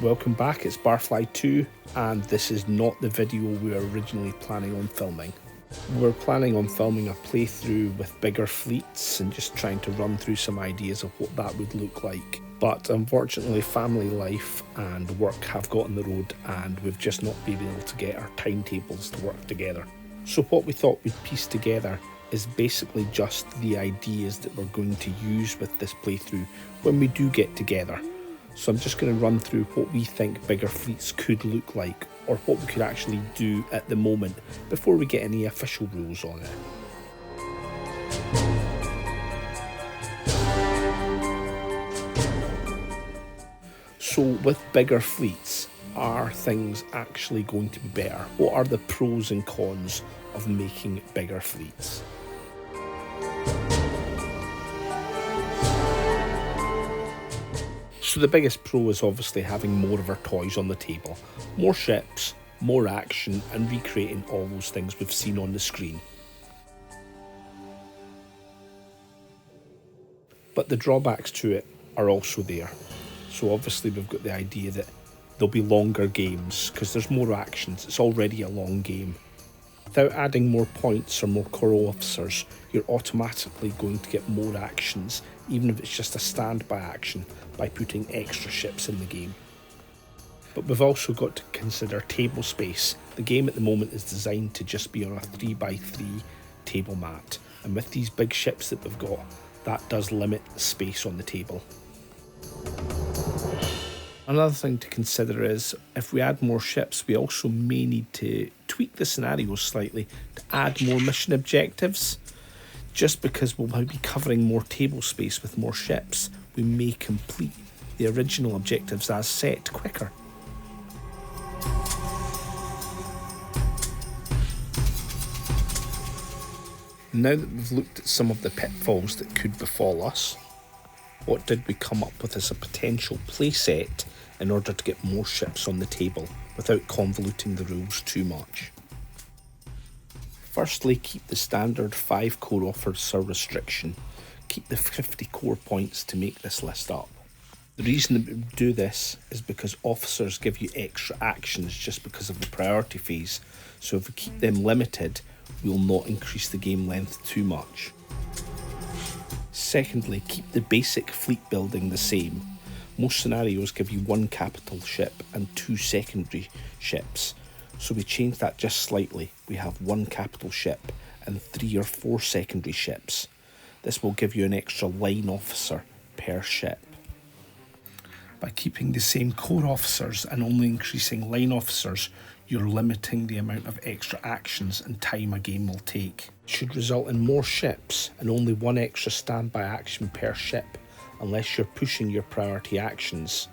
Welcome back, it's Barfly2, and this is not the video we were originally planning on filming. We were planning on filming a playthrough with bigger fleets and just trying to run through some ideas of what that would look like. But unfortunately, family life and work have got on the road, and we've just not been able to get our timetables to work together. So what we thought we'd piece together is basically just the ideas that we're going to use with this playthrough when we do get together. So I'm just going to run through what we think bigger fleets could look like, or what we could actually do at the moment before we get any official rules on it. So with bigger fleets, are things actually going to be better? What are the pros and cons of making bigger fleets? So the biggest pro is obviously having more of our toys on the table. More ships, more action, and recreating all those things we've seen on the screen. But the drawbacks to it are also there. So obviously we've got the idea that there'll be longer games because there's more actions. It's already a long game. Without adding more points or more core officers, you're automatically going to get more actions, even if it's just a standby action, by putting extra ships in the game. But we've also got to consider table space. The game at the moment is designed to just be on a 3x3 table mat, and with these big ships that we've got, that does limit the space on the table. Another thing to consider is, if we add more ships, we also may need to tweak the scenarios slightly to add more mission objectives. Just because we'll be covering more table space with more ships, we may complete the original objectives as set quicker. Now that we've looked at some of the pitfalls that could befall us, what did we come up with as a potential playset in order to get more ships on the table without convoluting the rules too much? Firstly, keep the standard 5 core officer restriction. Keep the 50 core points to make this list up. The reason that we do this is because officers give you extra actions just because of the priority phase, so if we keep them limited, we'll not increase the game length too much. Secondly, keep the basic fleet building the same. Most scenarios give you 1 capital ship and 2 secondary ships, so we change that just slightly. We have 1 capital ship and 3 or 4 secondary ships. This will give you an extra line officer per ship. By keeping the same core officers and only increasing line officers, you're limiting the amount of extra actions and time a game will take. It should result in more ships and only 1 extra standby action per ship, unless you're pushing your priority actions.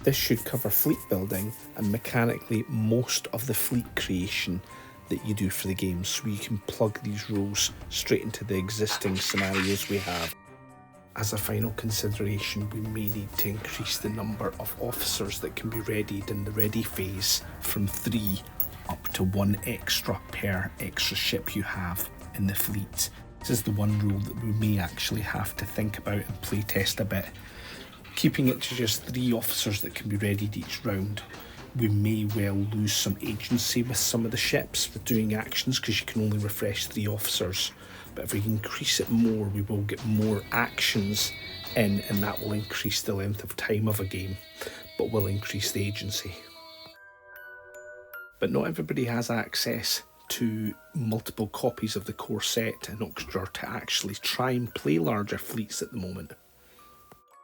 This should cover fleet building and mechanically most of the fleet creation that you do for the game, so you can plug these rules straight into the existing scenarios we have. As a final consideration, we may need to increase the number of officers that can be readied in the ready phase from 3 up to 1 extra per extra ship you have in the fleet. This is the one rule that we may actually have to think about and play test a bit. Keeping it to just 3 officers that can be readied each round, we may well lose some agency with some of the ships with doing actions because you can only refresh 3 officers. But if we increase it more, we will get more actions in, and that will increase the length of time of a game, but will increase the agency. But not everybody has access to multiple copies of the core set in order to actually try and play larger fleets at the moment.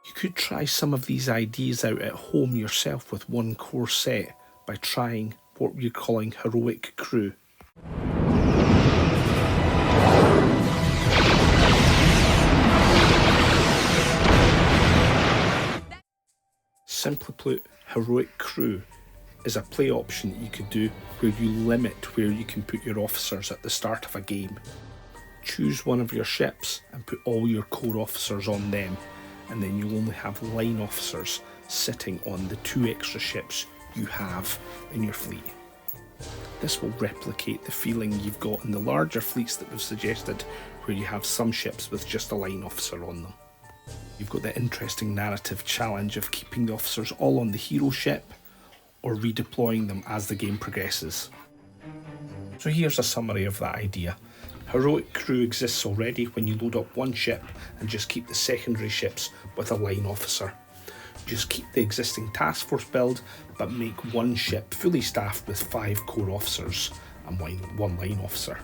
You could try some of these ideas out at home yourself with 1 core set by trying what we're calling heroic crew. Simply put, heroic crew is a play option that you could do where you limit where you can put your officers at the start of a game. Choose one of your ships and put all your core officers on them, and then you'll only have line officers sitting on the 2 extra ships you have in your fleet. This will replicate the feeling you've got in the larger fleets that we've suggested, where you have some ships with just a line officer on them. You've got the interesting narrative challenge of keeping the officers all on the hero ship, or redeploying them as the game progresses. So here's a summary of that idea. Heroic crew exists already when you load up one ship and just keep the secondary ships with a line officer. Just keep the existing task force build, but make one ship fully staffed with 5 core officers and one line officer.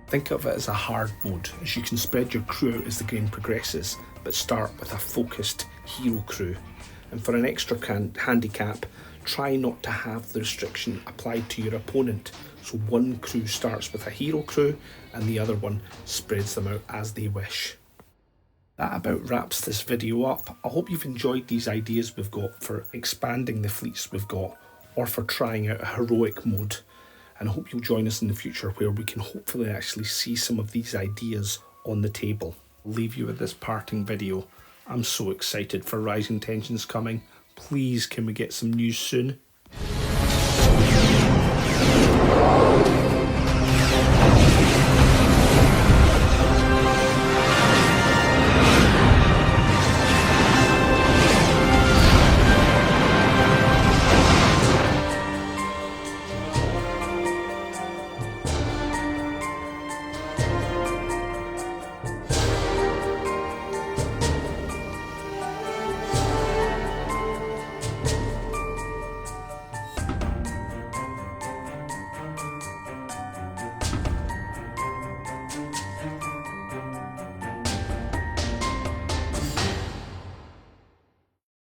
Think of it as a hard mode, as you can spread your crew out as the game progresses, but start with a focused hero crew. And for an extra handicap, try not to have the restriction applied to your opponent, so one crew starts with a hero crew and the other one spreads them out as they wish. That about wraps this video up. I hope you've enjoyed these ideas we've got for expanding the fleets we've got, or for trying out a heroic mode, and I hope you'll join us in the future where we can hopefully actually see some of these ideas on the table. I'll leave you with this parting video. I'm so excited for Rising Tensions coming. Please can we get some news soon?